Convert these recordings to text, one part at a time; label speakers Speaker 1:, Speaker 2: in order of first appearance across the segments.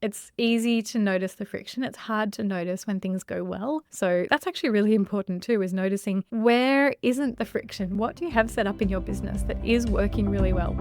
Speaker 1: It's easy to notice the friction. It's hard to notice when things go well. So that's actually really important too, is noticing where isn't the friction? What do you have set up in your business that is working really well?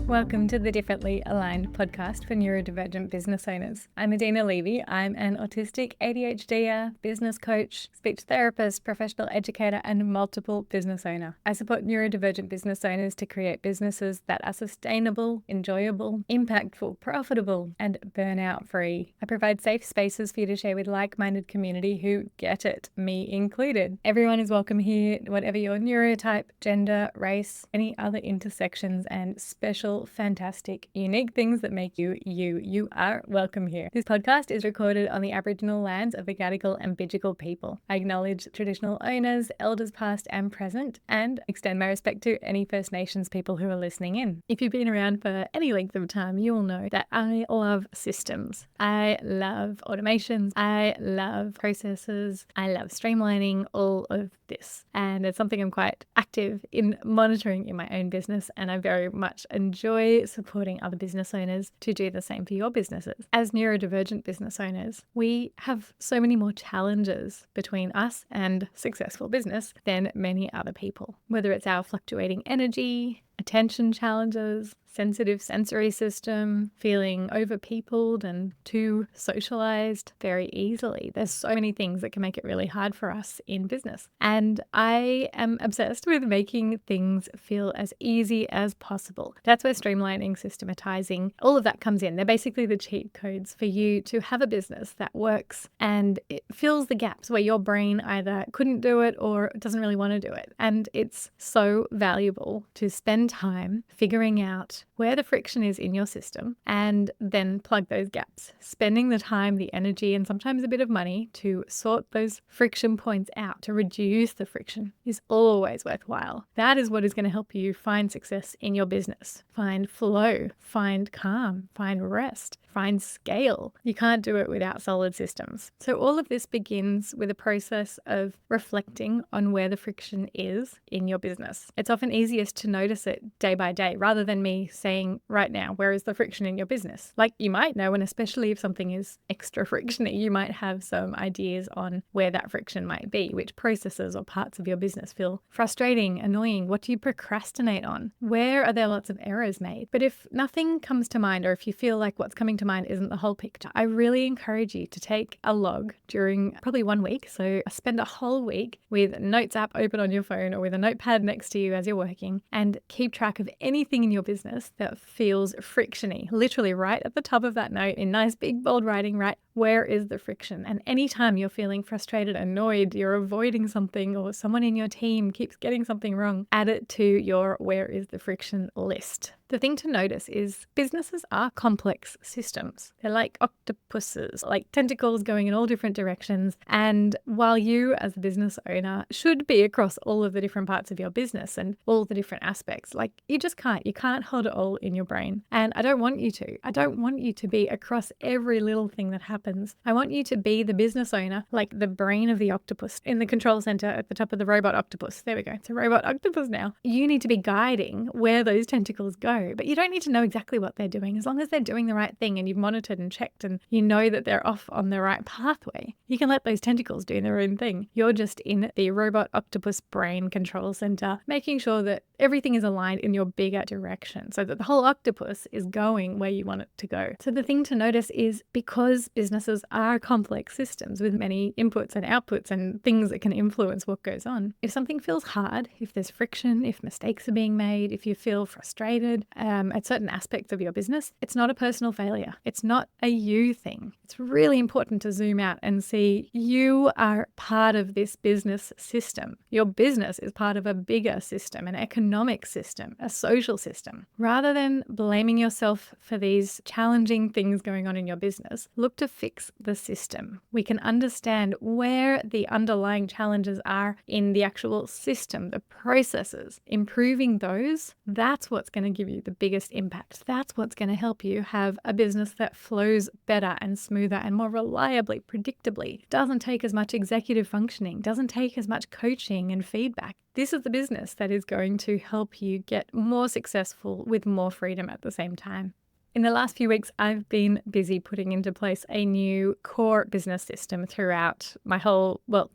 Speaker 1: Welcome to the Differently Aligned podcast for neurodivergent business owners. I'm Adina Levy. I'm an autistic ADHDer, business coach, speech therapist, professional educator, and multiple business owner. I support neurodivergent business owners to create businesses that are sustainable, enjoyable, impactful, profitable, and burnout free. I provide safe spaces for you to share with like-minded community who get it, me included. Everyone is welcome here, whatever your neurotype, gender, race, any other intersections, and special, fantastic, unique things that make you, you are welcome here. This podcast is recorded on the Aboriginal lands of the Gadigal and Bidjigal people. I acknowledge traditional owners, elders past and present, and extend my respect to any First Nations people who are listening in. If you've been around for any length of time, you will know that I love systems. I love automations. I love processes. I love streamlining, all of this. And it's something I'm quite active in monitoring in my own business, and I very much enjoy supporting other business owners to do the same for your businesses. As neurodivergent business owners, we have so many more challenges between us and successful business than many other people, whether it's our fluctuating energy, attention challenges, sensitive sensory system, feeling overpeopled and too socialized very easily. There's so many things that can make it really hard for us in business. And I am obsessed with making things feel as easy as possible. That's where streamlining, systematizing, all of that comes in. They're basically the cheat codes for you to have a business that works and it fills the gaps where your brain either couldn't do it or doesn't really want to do it. And it's so valuable to spend time figuring out where the friction is in your system and then plug those gaps. Spending the time, the energy, and sometimes a bit of money to sort those friction points out, to reduce the friction, is always worthwhile. That is what is going to help you find success in your business, find flow, find calm, find rest, find scale. You can't do it without solid systems. So all of this begins with a process of reflecting on where the friction is in your business. It's often easiest to notice it day by day rather than me saying right now, where is the friction in your business? Like you might know, and especially if something is extra frictiony, you might have some ideas on where that friction might be, which processes or parts of your business feel frustrating, annoying. What do you procrastinate on? Where are there lots of errors made? But if nothing comes to mind, or if you feel like what's coming to mind isn't the whole picture, I really encourage you to take a log during probably 1 week. So spend a whole week with Notes app open on your phone or with a notepad next to you as you're working, and keep track of anything in your business that feels frictiony. Literally right at the top of that note in nice big bold writing, right? Where is the friction? And anytime you're feeling frustrated, annoyed, you're avoiding something, or someone in your team keeps getting something wrong, add it to your where is the friction list. The thing to notice is businesses are complex systems. They're like octopuses, like tentacles going in all different directions. And while you as a business owner should be across all of the different parts of your business and all the different aspects, like you just can't. You can't hold it all in your brain. And I don't want you to. I don't want you to be across every little thing that happens. I want you to be the business owner, like the brain of the octopus in the control center at the top of the robot octopus. There we go. It's a robot octopus now. You need to be guiding where those tentacles go. But you don't need to know exactly what they're doing. As long as they're doing the right thing and you've monitored and checked and you know that they're off on the right pathway, you can let those tentacles do their own thing. You're just in the robot octopus brain control center, making sure that everything is aligned in your bigger direction so that the whole octopus is going where you want it to go. So the thing to notice is, because businesses are complex systems with many inputs and outputs and things that can influence what goes on, if something feels hard, if there's friction, if mistakes are being made, if you feel frustrated at certain aspects of your business, it's not a personal failure. It's not a you thing. It's really important to zoom out and see you are part of this business system. Your business is part of a bigger system, an economic system, a social system. Rather than blaming yourself for these challenging things going on in your business, look to fix fix the system. We can understand where the underlying challenges are in the actual system, the processes. Improving those, that's what's going to give you the biggest impact. That's what's going to help you have a business that flows better and smoother and more reliably, predictably. Doesn't take as much executive functioning, doesn't take as much coaching and feedback. This is the business that is going to help you get more successful with more freedom at the same time. In the last few weeks, I've been busy putting into place a new core business system throughout my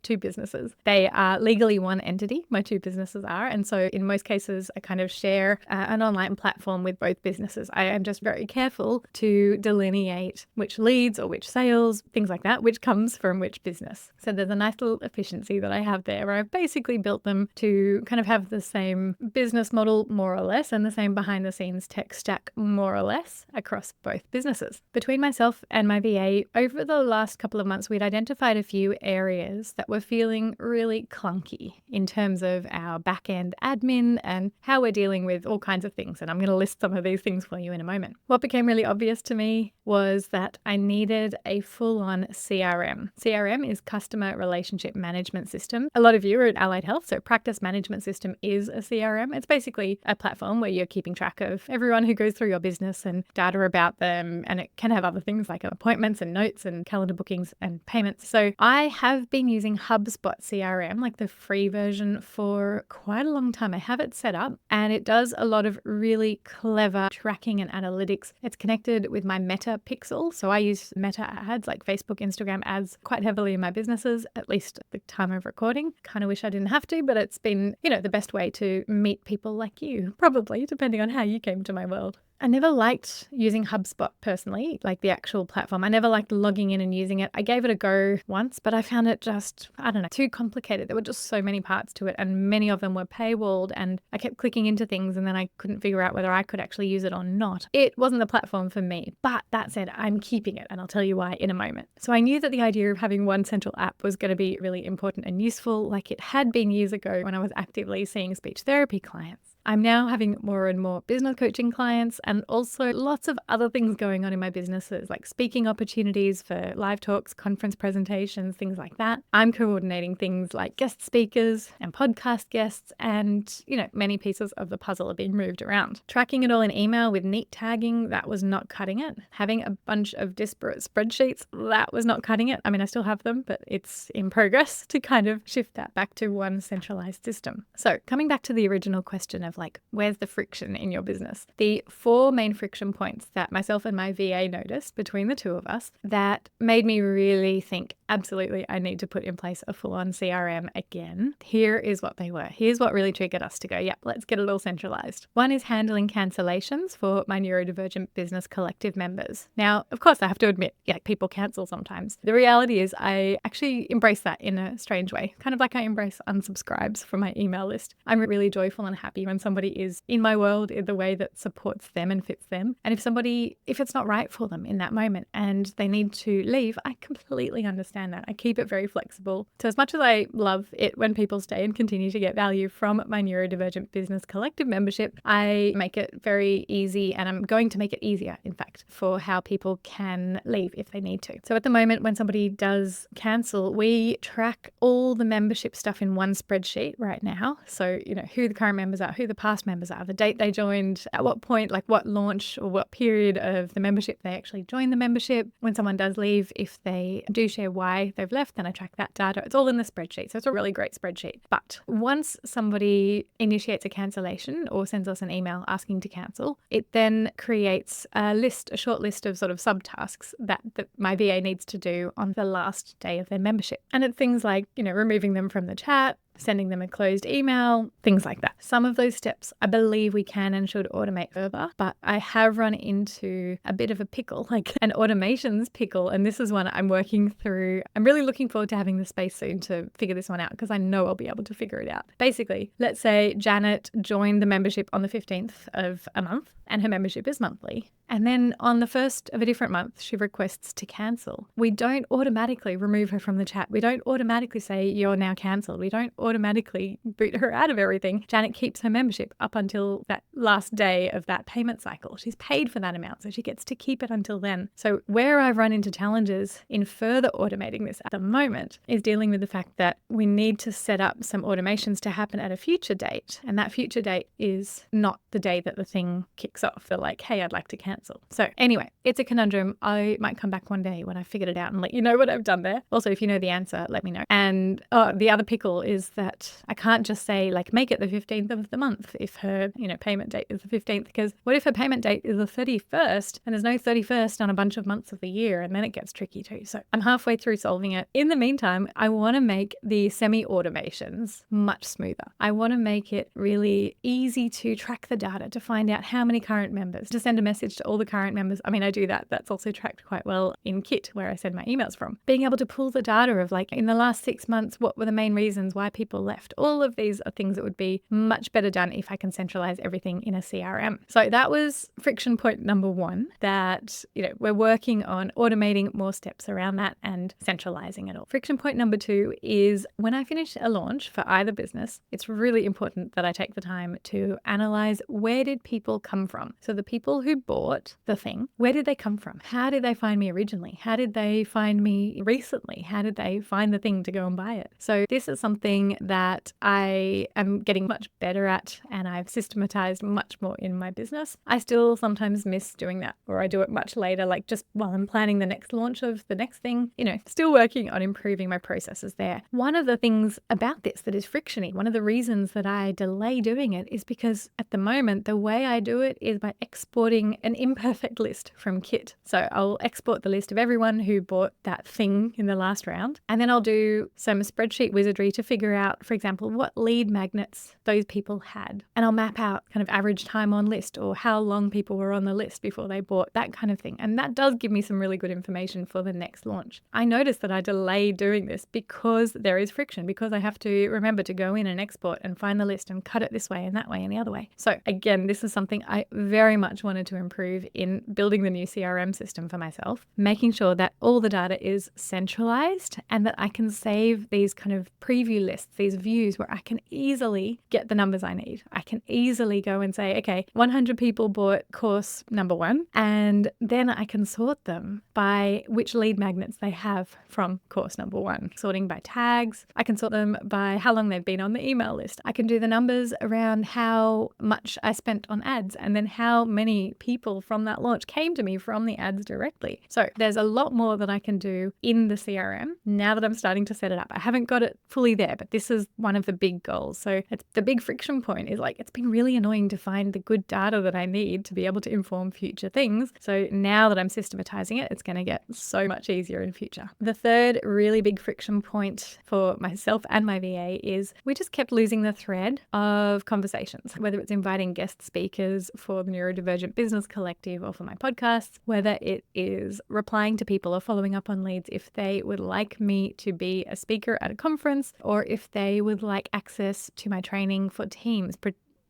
Speaker 1: two businesses. They are legally one entity, my two businesses are. And so in most cases, I kind of share an online platform with both businesses. I am just very careful to delineate which leads or which sales, things like that, which comes from which business. So there's a nice little efficiency that I have there where I've basically built them to kind of have the same business model, more or less, and the same behind the scenes tech stack, more or less, across both businesses. Between myself and my VA, over the last couple of months, we'd identified a few areas that were feeling really clunky in terms of our back-end admin and how we're dealing with all kinds of things. And I'm going to list some of these things for you in a moment. What became really obvious to me was that I needed a full-on CRM. CRM is Customer Relationship Management System. A lot of you are at Allied Health, so Practice Management System is a CRM. It's basically a platform where you're keeping track of everyone who goes through your business and data about them, and it can have other things like appointments and notes and calendar bookings and payments. So I have been using HubSpot CRM, like the free version, for quite a long time. I have it set up and it does a lot of really clever tracking and analytics. It's connected with my Meta Pixel. So I use Meta ads like Facebook, Instagram ads quite heavily in my businesses, at least at the time of recording. Kind of wish I didn't have to, but it's been, the best way to meet people like you, probably, depending on how you came to my world. I never liked using HubSpot personally, like the actual platform. I never liked logging in and using it. I gave it a go once, but I found it just, too complicated. There were just so many parts to it and many of them were paywalled and I kept clicking into things and then I couldn't figure out whether I could actually use it or not. It wasn't the platform for me, but that said, I'm keeping it and I'll tell you why in a moment. So I knew that the idea of having one central app was going to be really important and useful, like it had been years ago when I was actively seeing speech therapy clients. I'm now having more and more business coaching clients and also lots of other things going on in my businesses, like speaking opportunities for live talks, conference presentations, things like that. I'm coordinating things like guest speakers and podcast guests and, many pieces of the puzzle are being moved around. Tracking it all in email with neat tagging, that was not cutting it. Having a bunch of disparate spreadsheets, that was not cutting it. I still have them, but it's in progress to kind of shift that back to one centralized system. So coming back to the original question of where's the friction in your business? The 4 main friction points that myself and my VA noticed between the two of us that made me really think, absolutely, I need to put in place a full-on CRM again. Here is what they were. Here's what really triggered us to go, yep, let's get it all centralized. One is handling cancellations for my neurodivergent business collective members. Now, of course, I have to admit, people cancel sometimes. The reality is I actually embrace that in a strange way, kind of like I embrace unsubscribes from my email list. I'm really joyful and happy when somebody is in my world in the way that supports them and fits them. And if it's not right for them in that moment and they need to leave, I completely understand that. I keep it very flexible. So as much as I love it when people stay and continue to get value from my neurodivergent business collective membership, I make it very easy, and I'm going to make it easier, in fact, for how people can leave if they need to. So at the moment, when somebody does cancel, we track all the membership stuff in one spreadsheet right now. So, who the current members are, who the past members are, the date they joined, at what point, like what launch or what period of the membership they actually joined the membership. When someone does leave, if they do share why they've left, then I track that data. It's all in the spreadsheet. So it's a really great spreadsheet. But once somebody initiates a cancellation or sends us an email asking to cancel, it then creates a short list of sort of subtasks that my VA needs to do on the last day of their membership. And it's things like, removing them from the chat, sending them a closed email, things like that. Some of those steps I believe we can and should automate further, but I have run into a bit of a pickle, like an automations pickle, and this is one I'm working through. I'm really looking forward to having the space soon to figure this one out because I know I'll be able to figure it out. Basically, let's say Janet joined the membership on the 15th of a month and her membership is monthly. And then on the first of a different month, she requests to cancel. We don't automatically remove her from the chat. We don't automatically say, you're now cancelled. We don't automatically boot her out of everything. Janet keeps her membership up until that last day of that payment cycle. She's paid for that amount, so she gets to keep it until then. So where I've run into challenges in further automating this at the moment is dealing with the fact that we need to set up some automations to happen at a future date. And that future date is not the day that the thing kicks off. They're like, hey, I'd like to cancel. So anyway, it's a conundrum. I might come back one day when I figured it out and let you know what I've done there. Also, if you know the answer, let me know. And the other pickle is that I can't just say like, make it the 15th of the month if her, payment date is the 15th, because what if her payment date is the 31st and there's no 31st on a bunch of months of the year, and then it gets tricky too. So I'm halfway through solving it. In the meantime, I want to make the semi-automations much smoother. I want to make it really easy to track the data, to find out how many current members, to send a message to all the current members. I mean, I do that. That's also tracked quite well in Kit, where I send my emails from. Being able to pull the data of like, in the last 6 months, what were the main reasons why people left? All of these are things that would be much better done if I can centralize everything in a CRM. So that was friction point number 1, that, we're working on automating more steps around that and centralizing it all. Friction point number 2 is when I finish a launch for either business, it's really important that I take the time to analyze, where did people come from? So the people who bought the thing, where did they come from? How did they find me originally? How did they find me recently? How did they find the thing to go and buy it? So this is something that I am getting much better at, and I've systematized much more in my business. I still sometimes miss doing that, or I do it much later, like just while I'm planning the next launch of the next thing, still working on improving my processes there. One of the things about this that is frictiony, one of the reasons that I delay doing it is because at the moment, the way I do it is by exporting an imperfect list from Kit. So I'll export the list of everyone who bought that thing in the last round, and then I'll do some spreadsheet wizardry to figure out, for example, what lead magnets those people had. And I'll map out kind of average time on list, or how long people were on the list before they bought, that kind of thing. And that does give me some really good information for the next launch. I noticed that I delay doing this because there is friction, because I have to remember to go in and export and find the list and cut it this way and that way and the other way. So again, this is something I very much wanted to improve in building the new CRM system for myself, making sure that all the data is centralized and that I can save these kind of preview lists, these views where I can easily get the numbers I need. I can easily go and say, okay, 100 people bought course number 1, and then I can sort them by which lead magnets they have from course number 1, sorting by tags. I can sort them by how long they've been on the email list. I can do the numbers around how much I spent on ads, and then how many people from that launch came to me from the ads directly. So there's a lot more that I can do in the CRM now that I'm starting to set it up. I haven't got it fully there, but this is one of the big goals. So it's the big friction point is like, it's been really annoying to find the good data that I need to be able to inform future things. So now that I'm systematizing it, it's going to get so much easier in future. The third really big friction point for myself and my VA is we just kept losing the thread of conversations, whether it's inviting guest speakers for the Neurodivergent Business Collective or for my podcasts, whether it is replying to people or following up on leads if they would like me to be a speaker at a conference, or if they would like access to my training for teams.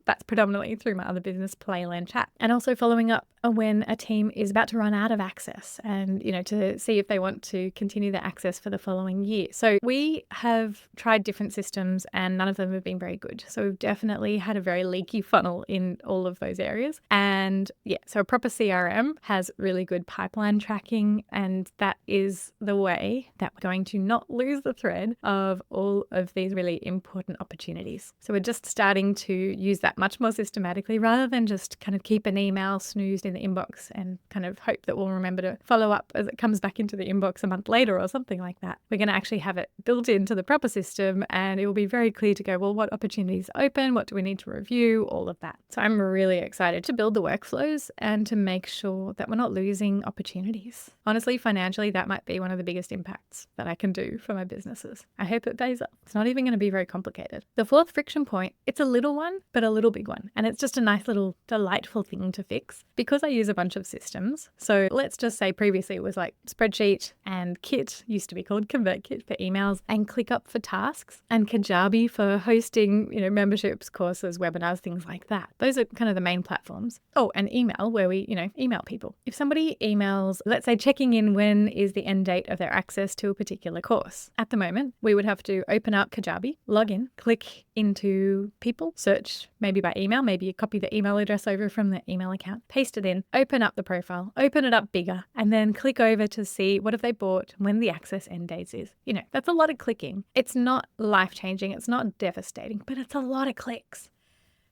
Speaker 1: That's predominantly through my other business, Playland Chat. And also following up when a team is about to run out of access and, to see if they want to continue the access for the following year. So we have tried different systems and none of them have been very good. So we've definitely had a very leaky funnel in all of those areas. And so a proper CRM has really good pipeline tracking, and that is the way that we're going to not lose the thread of all of these really important opportunities. So we're just starting to use that much more systematically, rather than just kind of keep an email snoozed in the inbox and kind of hope that we'll remember to follow up as it comes back into the inbox a month later or something like that. We're going to actually have it built into the proper system, and it will be very clear to go, well, what opportunities are open? What do we need to review? All of that. So I'm really excited to build the workflows and to make sure that we're not losing opportunities. Honestly, financially, that might be one of the biggest impacts that I can do for my businesses. I hope it pays off. It's not even going to be very complicated. The fourth friction point, it's a little one, but a little big one. And it's just a nice little delightful thing to fix. Because because I use a bunch of systems, so let's just say previously it was like Spreadsheet and Kit, used to be called ConvertKit for emails, and ClickUp for tasks, and Kajabi for hosting, memberships, courses, webinars, things like that. Those are kind of the main platforms. Oh, and email, where we, email people. If somebody emails, let's say checking in when is the end date of their access to a particular course. At the moment, we would have to open up Kajabi, log in, click into people, search maybe by email, maybe you copy the email address over from the email account, paste it in, open up the profile, open it up bigger, and then click over to see what have they bought, when the access end dates is. That's a lot of clicking. It's not life-changing, it's not devastating, but it's a lot of clicks.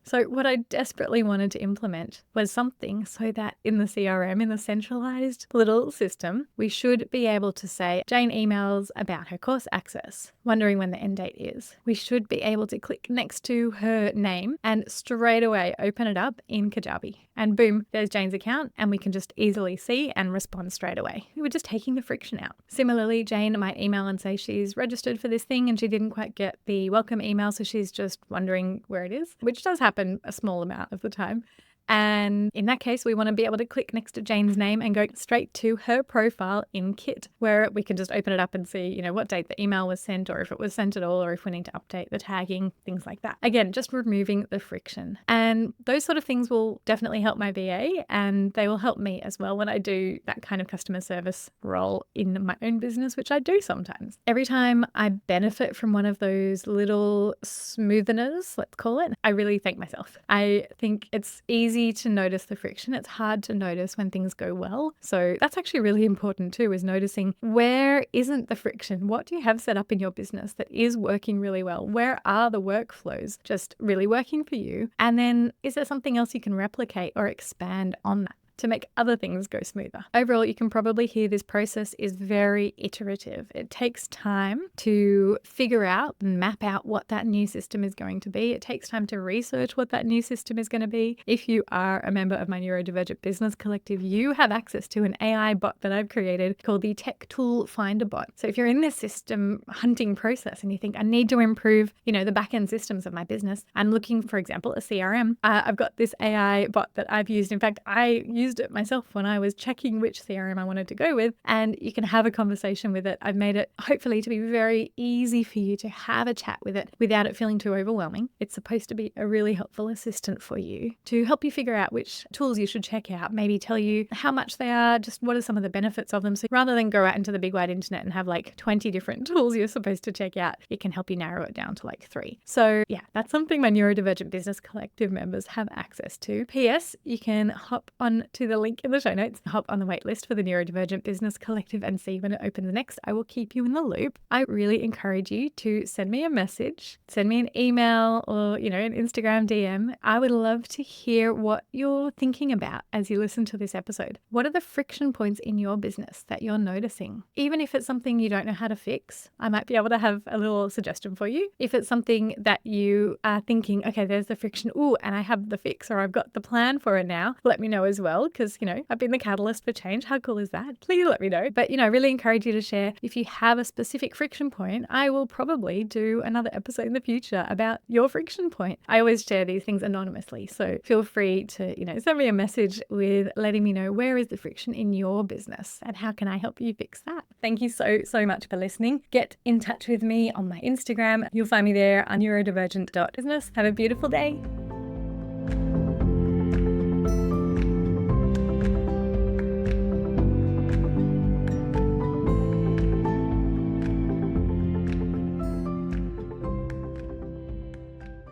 Speaker 1: So what I desperately wanted to implement was something so that in the CRM, in the centralized little system, we should be able to say, Jane emails about her course access, wondering when the end date is. We should be able to click next to her name and straight away open it up in Kajabi. And boom, there's Jane's account, and we can just easily see and respond straight away. We're just taking the friction out. Similarly, Jane might email and say she's registered for this thing and she didn't quite get the welcome email, so she's just wondering where it is, which does happen a small amount of the time. And in that case, we want to be able to click next to Jane's name and go straight to her profile in Kit, where we can just open it up and see, what date the email was sent, or if it was sent at all, or if we need to update the tagging, things like that. Again, just removing the friction. And those sort of things will definitely help my VA, and they will help me as well when I do that kind of customer service role in my own business, which I do sometimes. Every time I benefit from one of those little smootheners, let's call it, I really thank myself. I think it's easy to notice the friction. It's hard to notice when things go well. So that's actually really important too, is noticing where isn't the friction? What do you have set up in your business that is working really well? Where are the workflows just really working for you? And then is there something else you can replicate or expand on that to make other things go smoother? Overall, you can probably hear this process is very iterative. It takes time to figure out and map out what that new system is going to be. It takes time to research what that new system is going to be. If you are a member of my Neurodivergent Business Collective, you have access to an AI bot that I've created called the Tech Tool Finder Bot. So if you're in this system hunting process and you think, I need to improve, the back-end systems of my business, I'm looking, for example, a CRM. I've got this AI bot that I've used. In fact, I used it myself when I was checking which CRM I wanted to go with, and you can have a conversation with it. I've made it hopefully to be very easy for you to have a chat with it without it feeling too overwhelming. It's supposed to be a really helpful assistant for you to help you figure out which tools you should check out, maybe tell you how much they are, just what are some of the benefits of them. So rather than go out into the big wide internet and have like 20 different tools you're supposed to check out, it can help you narrow it down to like 3. So yeah, that's something my Neurodivergent Business Collective members have access to. P.S. You can hop on to the link in the show notes, hop on the wait list for the Neurodivergent Business Collective and see when it opens next. I will keep you in the loop. I really encourage you to send me a message, send me an email or, an Instagram DM. I would love to hear what you're thinking about as you listen to this episode. What are the friction points in your business that you're noticing? Even if it's something you don't know how to fix, I might be able to have a little suggestion for you. If it's something that you are thinking, okay, there's the friction, and I have the fix or I've got the plan for it now, let me know as well, because, I've been the catalyst for change. How cool is that? Please let me know. But, I really encourage you to share. If you have a specific friction point, I will probably do another episode in the future about your friction point. I always share these things anonymously. So feel free to, send me a message with letting me know where is the friction in your business and how can I help you fix that. Thank you so much for listening. Get in touch with me on my Instagram. You'll find me there on neurodivergent.business. Have a beautiful day.